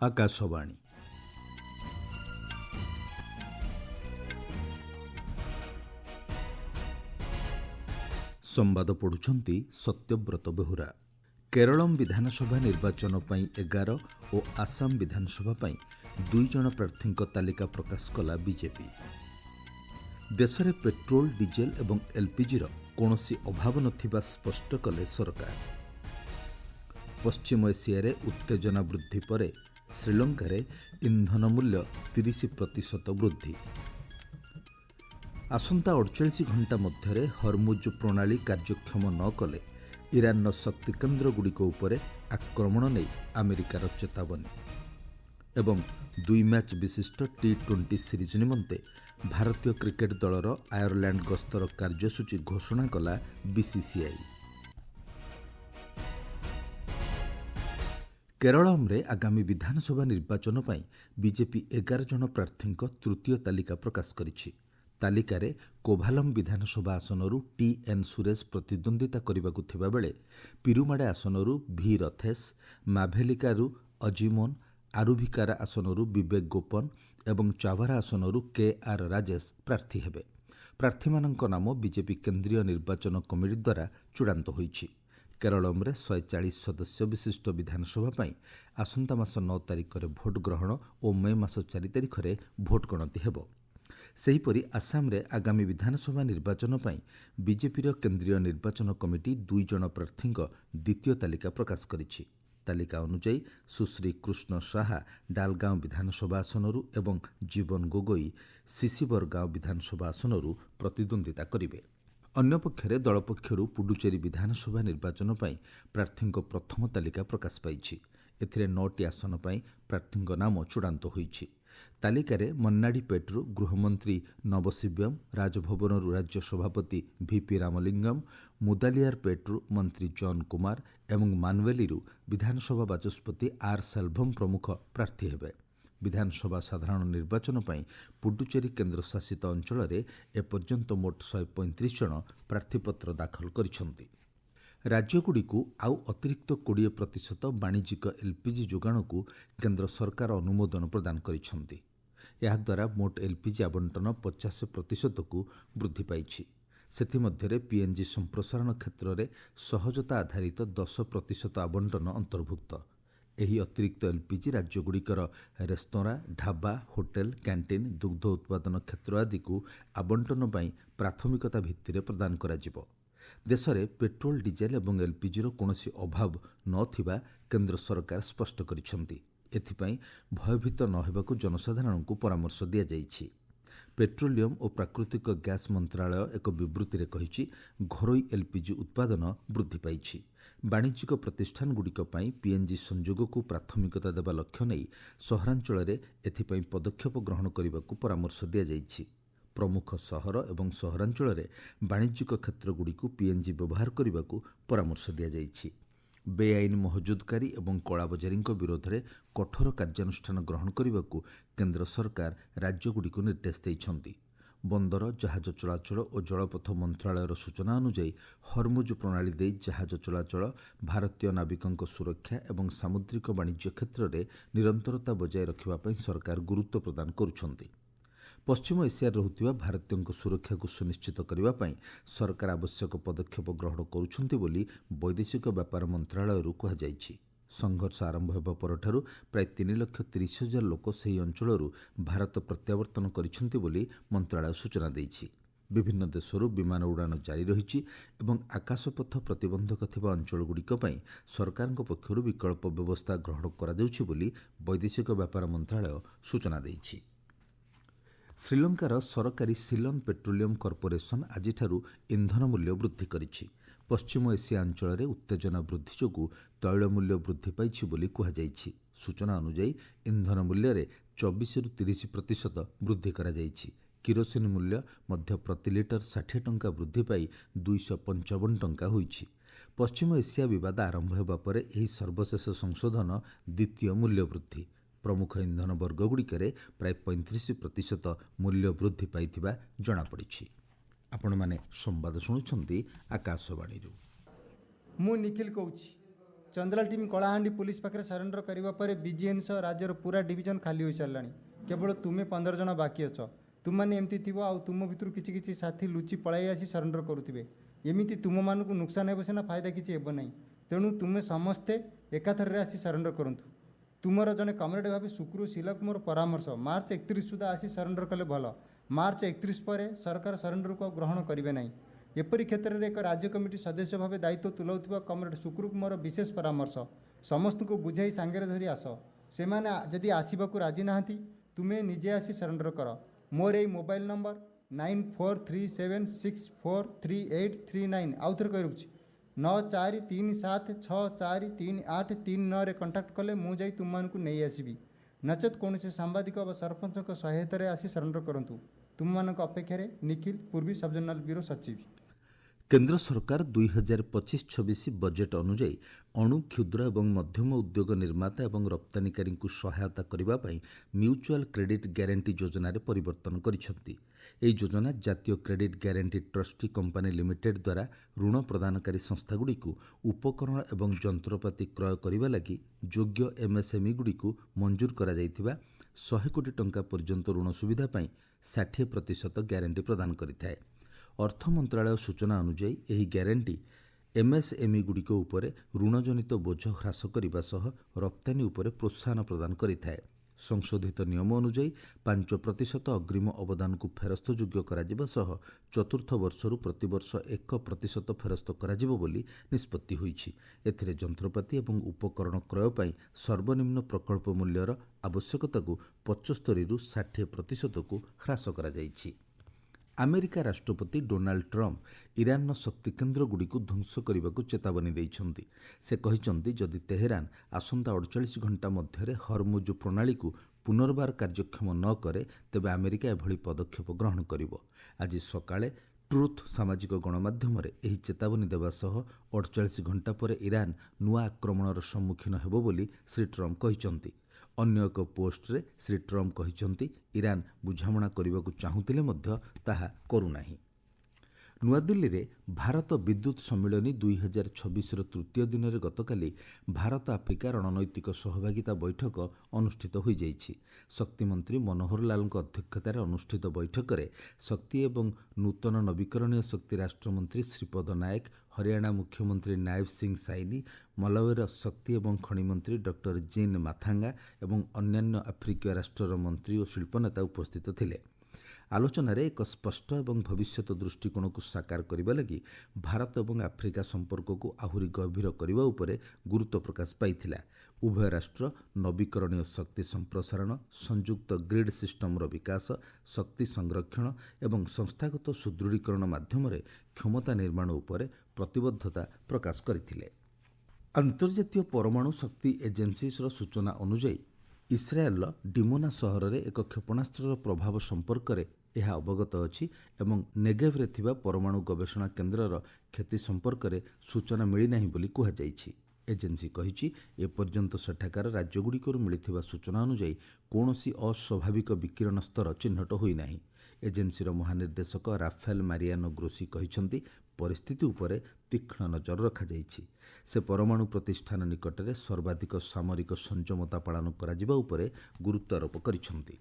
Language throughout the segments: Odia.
ଆକାଶବାଣୀ ସମ୍ବାଦ ପଢୁଛନ୍ତି ସତ୍ୟବ୍ରତ ବେହୁରା। କେରଳମ୍ ବିଧାନସଭା ନିର୍ବାଚନ ପାଇଁ 11 ଓ ଆସାମ ବିଧାନସଭା ପାଇଁ 2 ଜଣ ପ୍ରାର୍ଥୀଙ୍କ ତାଲିକା ପ୍ରକାଶ କଲା ବିଜେପି। ଦେଶରେ ପେଟ୍ରୋଲ, ଡିଜେଲ ଏବଂ ଏଲ୍ପିଜିର କୌଣସି ଅଭାବ ନଥିବା ସ୍ପଷ୍ଟ କଲେ ସରକାର। ପଶ୍ଚିମ ଏସିଆରେ ଉତ୍ତେଜନା ବୃଦ୍ଧି ପରେ ଶ୍ରୀଲଙ୍କାରେ ଇନ୍ଧନ ମୂଲ୍ୟ 30% ବୃଦ୍ଧି। ଆସନ୍ତା 48 ଘଣ୍ଟା ମଧ୍ୟରେ ହରମୁଜ ପ୍ରଣାଳୀ କାର୍ଯ୍ୟକ୍ଷମ ନ କଲେ ଇରାନର ଶକ୍ତିକେନ୍ଦ୍ରଗୁଡ଼ିକ ଉପରେ ଆକ୍ରମଣ ନେଇ ଆମେରିକାର ଚେତାବନୀ। ଏବଂ 2 ମ୍ୟାଚ୍ ବିଶିଷ୍ଟ T20 ସିରିଜ୍ ନିମନ୍ତେ ଭାରତୀୟ କ୍ରିକେଟ ଦଳର ଆୟର୍ଲ୍ୟାଣ୍ଡ ଗସ୍ତର କାର୍ଯ୍ୟସୂଚୀ ଘୋଷଣା କଲା BCCI। କେରଳମରେ ଆଗାମୀ ବିଧାନସଭା ନିର୍ବାଚନ ପାଇଁ ବିଜେପି 11 ଜଣ ପ୍ରାର୍ଥୀଙ୍କ ତୃତୀୟ ତାଲିକା ପ୍ରକାଶ କରିଛି। ତାଲିକାରେ କୋଭାଲମ୍ ବିଧାନସଭା ଆସନରୁ TN ସୁରେଶ ପ୍ରତିଦ୍ୱନ୍ଦ୍ୱିତା କରିବାକୁ ଥିବାବେଳେ ପିରୁମାଡେ ଆସନରୁ V ରଥେଶ, ମାଭେଲିକାରୁ ଅଜିମୋନ, ଆରୁଭିକାରା ଆସନରୁ ବିବେକ ଗୋପନ ଏବଂ ଚାଭାରା ଆସନରୁ KR ରାଜେଶ ପ୍ରାର୍ଥୀ ହେବେ। ପ୍ରାର୍ଥୀମାନଙ୍କ ନାମ ବିଜେପି କେନ୍ଦ୍ରୀୟ ନିର୍ବାଚନ କମିଟି ଦ୍ୱାରା ଚୂଡ଼ାନ୍ତ ହୋଇଛି। କେରଳମରେ 140 ସଦସ୍ୟ ବିଶିଷ୍ଟ ବିଧାନସଭା ପାଇଁ ଆସନ୍ତା ମାସ 9 ତାରିଖରେ ଭୋଟ ଗ୍ରହଣ ଓ ମେ ମାସ 4 ତାରିଖରେ ଭୋଟ ଗଣତି ହେବ। ସେହିପରି ଆସାମରେ ଆଗାମୀ ବିଧାନସଭା ନିର୍ବାଚନ ପାଇଁ ବିଜେପିର କେନ୍ଦ୍ରୀୟ ନିର୍ବାଚନ କମିଟି 2 ଜଣ ପ୍ରାର୍ଥୀଙ୍କ ଦ୍ୱିତୀୟ ତାଲିକା ପ୍ରକାଶ କରିଛି। ତାଲିକା ଅନୁଯାୟୀ ସୁଶ୍ରୀ କୃଷ୍ଣ ଶାହା ଡାଲଗାଁଓ ବିଧାନସଭା ଆସନରୁ ଏବଂ ଜୀବନ ଗୋଗୋଇ ଶିଶିବରଗାଁଓ ବିଧାନସଭା ଆସନରୁ ପ୍ରତିଦ୍ୱନ୍ଦ୍ୱିତା କରିବେ। ଅନ୍ୟପକ୍ଷରେ ଦଳ ପକ୍ଷରୁ ପୁଡୁଚେରୀ ବିଧାନସଭା ନିର୍ବାଚନ ପାଇଁ ପ୍ରାର୍ଥୀଙ୍କ ପ୍ରଥମ ତାଲିକା ପ୍ରକାଶ ପାଇଛି। ଏଥିରେ 9ଟି ଆସନ ପାଇଁ ପ୍ରାର୍ଥୀଙ୍କ ନାମ ଚୂଡ଼ାନ୍ତ ହୋଇଛି। ତାଲିକାରେ ମନ୍ନାଡିପେଟରୁ ଗୃହମନ୍ତ୍ରୀ ନବସିବ୍ୟମ, ରାଜଭବନରୁ ରାଜ୍ୟ ସଭାପତି VP ରାମଲିଙ୍ଗମ, ମୁଦାଲିଆରପେଟରୁ ମନ୍ତ୍ରୀ ଜନ୍ କୁମାର ଏବଂ ମାନୱେଲିରୁ ବିଧାନସଭା ବାଚସ୍ପତି R ସେଲଭମ ପ୍ରମୁଖ ପ୍ରାର୍ଥୀ ହେବେ। ବିଧାନସଭା ସାଧାରଣ ନିର୍ବାଚନ ପାଇଁ ପୁଡୁଚେରୀ କେନ୍ଦ୍ରଶାସିତ ଅଞ୍ଚଳରେ ଏପର୍ଯ୍ୟନ୍ତ ମୋଟ 135 ଜଣ ପ୍ରାର୍ଥୀପତ୍ର ଦାଖଲ କରିଛନ୍ତି। ରାଜ୍ୟଗୁଡ଼ିକୁ ଆଉ ଅତିରିକ୍ତ 20% ବାଣିଜ୍ୟିକ LPG ଯୋଗାଣକୁ କେନ୍ଦ୍ର ସରକାର ଅନୁମୋଦନ ପ୍ରଦାନ କରିଛନ୍ତି। ଏହାଦ୍ୱାରା ମୋଟ LPG ଆବଣ୍ଟନ 50%କୁ ବୃଦ୍ଧି ପାଇଛି। ସେଥିମଧ୍ୟରେ PNG ସମ୍ପ୍ରସାରଣ କ୍ଷେତ୍ରରେ ସହଜତା ଆଧାରିତ 10% ଆବଣ୍ଟନ ଅନ୍ତର୍ଭୁକ୍ତ। ଏହି ଅତିରିକ୍ତ LPG ରାଜ୍ୟଗୁଡ଼ିକର ରେସ୍ତୋରାଁ, ଢାବା, ହୋଟେଲ, କ୍ୟାଣ୍ଟିନ୍, ଦୁଗ୍ଧ ଉତ୍ପାଦନ କ୍ଷେତ୍ର ଆଦିକୁ ଆବଣ୍ଟନ ପାଇଁ ପ୍ରାଥମିକତା ଭିତ୍ତିରେ ପ୍ରଦାନ କରାଯିବ। ଦେଶରେ ପେଟ୍ରୋଲ, ଡିଜେଲ ଏବଂ LPGର କୌଣସି ଅଭାବ ନଥିବା କେନ୍ଦ୍ର ସରକାର ସ୍ପଷ୍ଟ କରିଛନ୍ତି। ଏଥିପାଇଁ ଭୟଭୀତ ନ ହେବାକୁ ଜନସାଧାରଣଙ୍କୁ ପରାମର୍ଶ ଦିଆଯାଇଛି। ପେଟ୍ରୋଲିୟମ ଓ ପ୍ରାକୃତିକ ଗ୍ୟାସ୍ ମନ୍ତ୍ରଣାଳୟ ଏକ ବିବୃତ୍ତିରେ କହିଛି, ଘରୋଇ LPG ଉତ୍ପାଦନ ବୃଦ୍ଧି ପାଇଛି। ବାଣିଜ୍ୟିକ ପ୍ରତିଷ୍ଠାନଗୁଡ଼ିକ ପାଇଁ PNG ସଂଯୋଗକୁ ପ୍ରାଥମିକତା ଦେବା ଲକ୍ଷ୍ୟ ନେଇ ସହରାଞ୍ଚଳରେ ଏଥିପାଇଁ ପଦକ୍ଷେପ ଗ୍ରହଣ କରିବାକୁ ପରାମର୍ଶ ଦିଆଯାଇଛି। ପ୍ରମୁଖ ସହର ଏବଂ ସହରାଞ୍ଚଳରେ ବାଣିଜ୍ୟିକ କ୍ଷେତ୍ରଗୁଡ଼ିକୁ PNG ବ୍ୟବହାର କରିବାକୁ ପରାମର୍ଶ ଦିଆଯାଇଛି। ବେଆଇନ ମହଜୁଦକାରୀ ଏବଂ କଳାବଜାରୀଙ୍କ ବିରୋଧରେ କଠୋର କାର୍ଯ୍ୟାନୁଷ୍ଠାନ ଗ୍ରହଣ କରିବାକୁ କେନ୍ଦ୍ର ସରକାର ରାଜ୍ୟଗୁଡ଼ିକୁ ନିର୍ଦ୍ଦେଶ ଦେଇଛନ୍ତି। ବନ୍ଦର, ଜାହାଜ ଚଳାଚଳ ଓ ଜଳପଥ ମନ୍ତ୍ରଣାଳୟର ସୂଚନା ଅନୁଯାୟୀ ହରମୁଜ ପ୍ରଣାଳୀ ଦେଇ ଜାହାଜ ଚଳାଚଳ, ଭାରତୀୟ ନାବିକଙ୍କ ସୁରକ୍ଷା ଏବଂ ସାମୁଦ୍ରିକ ବାଣିଜ୍ୟ କ୍ଷେତ୍ରରେ ନିରନ୍ତରତା ବଜାୟ ରଖିବା ପାଇଁ ସରକାର ଗୁରୁତ୍ୱ ପ୍ରଦାନ କରୁଛନ୍ତି। ପଶ୍ଚିମ ଏସିଆରେ ରହୁଥିବା ଭାରତୀୟଙ୍କ ସୁରକ୍ଷାକୁ ସୁନିଶ୍ଚିତ କରିବା ପାଇଁ ସରକାର ଆବଶ୍ୟକ ପଦକ୍ଷେପ ଗ୍ରହଣ କରୁଛନ୍ତି ବୋଲି ବୈଦେଶିକ ବ୍ୟାପାର ମନ୍ତ୍ରଣାଳୟରୁ କୁହାଯାଇଛି। ସଂଘର୍ଷ ଆରମ୍ଭ ହେବା ପରଠାରୁ ପ୍ରାୟ 3,30,000 ଲୋକ ସେହି ଅଞ୍ଚଳରୁ ଭାରତ ପ୍ରତ୍ୟାବର୍ତ୍ତନ କରିଛନ୍ତି ବୋଲି ମନ୍ତ୍ରଣାଳୟ ସୂଚନା ଦେଇଛି। ବିଭିନ୍ନ ଦେଶରୁ ବିମାନ ଉଡ଼ାଣ ଜାରି ରହିଛି ଏବଂ ଆକାଶପଥ ପ୍ରତିବନ୍ଧକ ଥିବା ଅଞ୍ଚଳଗୁଡ଼ିକ ପାଇଁ ସରକାରଙ୍କ ପକ୍ଷରୁ ବିକଳ୍ପ ବ୍ୟବସ୍ଥା ଗ୍ରହଣ କରାଯାଉଛି ବୋଲି ବୈଦେଶିକ ବ୍ୟାପାର ମନ୍ତ୍ରଣାଳୟ ସୂଚନା ଦେଇଛି। ଶ୍ରୀଲଙ୍କାର ସରକାରୀ ସିଲନ ପେଟ୍ରୋଲିୟମ କର୍ପୋରେସନ ଆଜିଠାରୁ ଇନ୍ଧନ ମୂଲ୍ୟ ବୃଦ୍ଧି କରିଛି। ପଶ୍ଚିମ ଏସିଆ ଅଞ୍ଚଳରେ ଉତ୍ତେଜନା ବୃଦ୍ଧି ଯୋଗୁଁ ତୈଳ ମୂଲ୍ୟ ବୃଦ୍ଧି ପାଇଛି ବୋଲି କୁହାଯାଇଛି। ସୂଚନା ଅନୁଯାୟୀ ଇନ୍ଧନ ମୂଲ୍ୟରେ 24ରୁ 30% ବୃଦ୍ଧି କରାଯାଇଛି। କିରୋସିନ ମୂଲ୍ୟ ମଧ୍ୟ ପ୍ରତି ଲିଟର 60 ଟଙ୍କା ବୃଦ୍ଧି ପାଇ 255 ଟଙ୍କା ହୋଇଛି। ପଶ୍ଚିମ ଏସିଆ ବିବାଦ ଆରମ୍ଭ ହେବା ପରେ ଏହି ସର୍ବଶେଷ ସଂଶୋଧନ ଦ୍ୱିତୀୟ ମୂଲ୍ୟ ବୃଦ୍ଧି। ପ୍ରମୁଖ ଇନ୍ଧନ ବର୍ଗଗୁଡ଼ିକରେ ପ୍ରାୟ 35% ମୂଲ୍ୟ ବୃଦ୍ଧି ପାଇଥିବା ଜଣାପଡ଼ିଛି। ଆପଣମାନେ ସମ୍ବାଦ ଶୁଣୁଛନ୍ତି ଆକାଶବାଣୀରୁ। ମୁଁ ନିଖିଲ କହୁଛି। चंदलाल टीम कलाहांडी पुलिस पाखे सरेंडर करने पर बीजीएन सह राज्यर पूरा डिविजन खाली हो सारा केवल तुम्हें 15 जन बाकी अच तुम मैंने एमती थी आ तुम भितर किसी साथी लुचि पलाई आसी सरेंडर करुवे एमती तुम मानक नुकसान हे सीना फायदा किसी हेब ना तेणु तुम्हें समस्ते एकाथर आसी सरेंडर करूँ तुमर जड़े कमरेड भाव सुक्रू सिलक मोर परामर्श मार्च 31 सुधा आसी सरेंडर कले भल मार्च 31 पर सरकार सरेंडर को ग्रहण करेंगे ना एपरी क्षेत्र में एक राज्य कमिटी सदस्य भाव दायित्व तुलाउथिबा कमरेड सुक्रू मोर विशेष परामर्श समस्त को बुझाई सांगे धरी आस से जदि आसवाक राजी ना तुम्हें निजे आसी सरेंडर कर मोर यही मोबाइल नंबर 9437643839 आउ थे कही रखुच्छी 9437643839 कंटाक्ट कले मुझे तुम मानू नहीं आसबि नचेत कौन से सांबादिक व सरपंच सहायतार आसी सरेंडर करूँ तुम मान अपेक्षा निखिल पूर्वी सब जोनाल ब्यूरो सचिव। केंद्र सरकार 2025-26 बजेट अनुଯାयी अणु क्षुद्र और मध्यम उद्योग निर्माता और रप्तानिकारी सहायता करने म्यूचुअल क्रेडिट ग्यारंटी योजना रे परिवर्तन करिसेंती। एही योजना जातीय credit guarantee trustee company limited द्वारा ऋण प्रदानकारी संस्थागुड़ी उपकरण और जंत्रपाति क्रय करने लगी योग्य एमएसएमई गुड़ी मंजूर करा 100 कोटी टंका पर्यंत ऋण सुविधा 60% ग्यारंटी प्रदान करिथाए। अर्थ मंत्रालय सूचना अनुଯାयी यही ग्यारंटी एमएसएमई गुड़िक उपरे ऋणजनित बोझ ह्रास करने सह रप्तानी उपरे प्रोत्साहन प्रदान करिथाए। संशोधित नियम अनुଯାयी 5% अग्रिम अवदान को फेरस्त योग्य करा सह चतुर्थ वर्षरू प्रतिवर्ष 1% फेरस्त करा बोली निष्पत्ति होईछि। एथिरे जंत्रपाति एवं उपकरण क्रय पाई सर्वनिम्न प्रकल्प मूल्यर आवश्यकता को 75 रु 60% को ह्रास करा जाइछि। अमेरिका राष्ट्रपति डोनाल्ड ट्रम्प ईरान शक्ति केन्द्र गुड़िक ध्वंस करने को चेतावनी देइछन्ति। से कहिछन्ति जदि तेहरान आसंता 48 घंटा मध्य हरमुज प्रणाली को पुनर्बार कार्यक्षम न करे तेबे अमेरिका एभली पदक्षेप ग्रहण करिवो। आज सकाळे ट्रुथ सामाजिक गणमाध्यम एही चेतावनी देवा सह 48 घंटा पर ईरान नुआ आक्रमणर सम्मुखीन हेबो बोली श्री ट्रम्प कहिछन्ति। अन्य एक पोस्ट्रे श्री ट्रम्प कहिछन्ति ईरान बुझामणा करने को चाहूतिले मध्य ताहा करुनाही। नुआदिल्ली रे भारत विद्युत सम्मिलनी 2026 तृतीय दिन में गतकाली भारत आफ्रिका रणनैतिक सहभागिता बैठक अनुष्ठित हो जाइछि। शक्ति मंत्री मनोहर लाल अध्यक्षतार अनुष्ठित बैठक में शक्ति एवं नूतन नवीकरणीय शक्ति राष्ट्रमंत्री श्रीपद नायक, हरियाणा मुख्यमंत्री नायब सिंह साइनी, मलावीर शक्ति एवं खनि मंत्री डॉक्टर जीन माथांगा एवं अन्यान्य आफ्रिकीय राष्ट्र मंत्री और शिल्पनेता उपस्थित थिले। आलोचन एक स्पष्ट एवं भविष्यत दृष्टिकोण को साकार करने लगी भारत और आफ्रिका संपर्क को आहुरी गभीर करने उपरे गुरुत्व प्रकाश पाइथिला। उभय राष्ट्र नवीकरणीय शक्ति संप्रसारण, संयुक्त ग्रिड सिस्टम विकास, शक्ति संरक्षण एवं संस्थागत सुदृढ़ीकरण माध्यम क्षमता निर्माण उपरे प्रतिबद्धता प्रकाश करथिले। अंतर्जातीय परमाणु शक्ति एजेंसी सूचना अनुଯାयी इस्राएल डिमोना सहर में एक क्षेपणास्त्र प्रभाव संपर्क में यह अवगत अछि एवं नेगेव थिबा परमाणु गवेषणा केन्द्रर क्षति संपर्क में सूचना मिलना बोली कहुଯାଇଛି। एजेंसी कहिछि एपर्यंत सेठाकार राज्यगुड़िकर मिलिथिबा सूचना अनुଯାयी कौनसी अस्वाभाविक विकिरण स्तर चिन्हट होईना। एजेंसीर महानिर्देशक राफेल मारियानो ग्रोसी कहिछन्ति परिस्थिति उपरे तीक्ष्ण नजर रखाଯାଇଛି। से परमाणु प्रतिष्ठान निकटरे सर्वाधिक सामरिक संयमता पालन कराजिबा उपरे गुरुत्व आरोप करिछन्ति।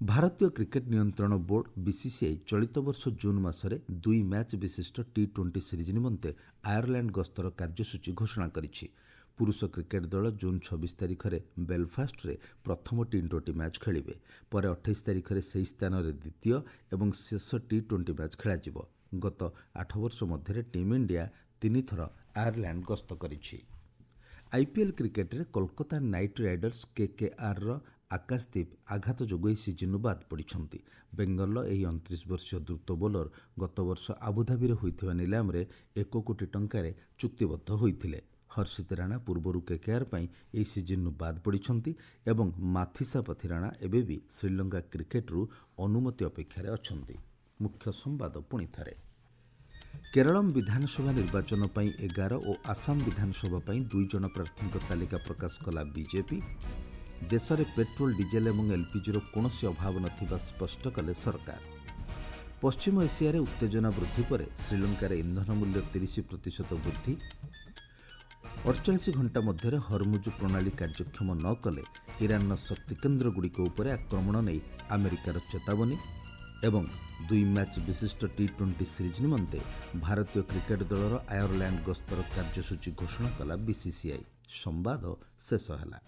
भारतीय क्रिकेट नियंत्रण बोर्ड बीसीसीआई चलित वर्ष जून मासरे 2 मैच विशिष्ट T20 सीरीज निमंते आयरलैंड गस्तर कार्यसूची घोषणा करिछि। पुरुष क्रिकेट दल जून 26 तारिख में बेलफास्ट रे प्रथम T20 मैच खेलिबे। पर 28 तारिख में सही स्थान में द्वितीय और शेष T20 मैच खेलाजिबो। गत 8 वर्ष मध्य टीम इंडिया 3 थर आयरलैंड गस्त करिछि। आईपीएल क्रिकेट रे कोलकाता नाइट राइडर्स केकेआर रो आकाशदीप आघात जोगई सीजन बाद पड़िछन्ति। बेंगल एही 29 वर्षीय द्रुत बोलर गत वर्ष आबुधाबी होइथिबा नीलाम रे 1 कोटी टंकारे चुक्तिबद्ध होइथिले। हर्षित राणा पूर्वरु केकेआर पई एही सीजन बाद पड़िछन्ति एवं माथिसा पथिराणा एबे भी श्रीलंका क्रिकेट रु अनुमति अपेक्षा अछन्ति। मुख्य संवाद पुणी थारे। केरलम विधानसभा निर्वाचन पई 11 और आसाम विधानसभा पई 2 जन प्रार्थी तालिका प्रकाश कला बीजेपी। देश में पेट्रोल डीजेल और एलपीजी कौनसी अभाव नथिबा स्पष्ट कले सरकार। पश्चिम एशिया रे उत्तेजना वृद्धि पर श्रीलंकार इंधन मूल्य 30% वृद्धि। 48 ଘଣ୍ଟା ମଧ୍ୟରେ ହରମୁଜ୍ ପ୍ରଣାଳୀ କାର୍ଯ୍ୟକ୍ଷମ ନ କଲେ ଇରାନର ଶକ୍ତି କେନ୍ଦ୍ରଗୁଡ଼ିକ ଉପରେ ଆକ୍ରମଣ ନେଇ ଆମେରିକାର ଚେତାବନୀ ଏବଂ 2 ମ୍ୟାଚ୍ ବିଶିଷ୍ଟ T20 ସିରିଜ୍ ନିମନ୍ତେ ଭାରତୀୟ କ୍ରିକେଟ୍ ଦଳର ଆୟର୍ଲ୍ୟାଣ୍ଡ ଗସ୍ତର କାର୍ଯ୍ୟସୂଚୀ ଘୋଷଣା କଲା BCCI। ସମ୍ବାଦ ଶେଷ ହେଲା।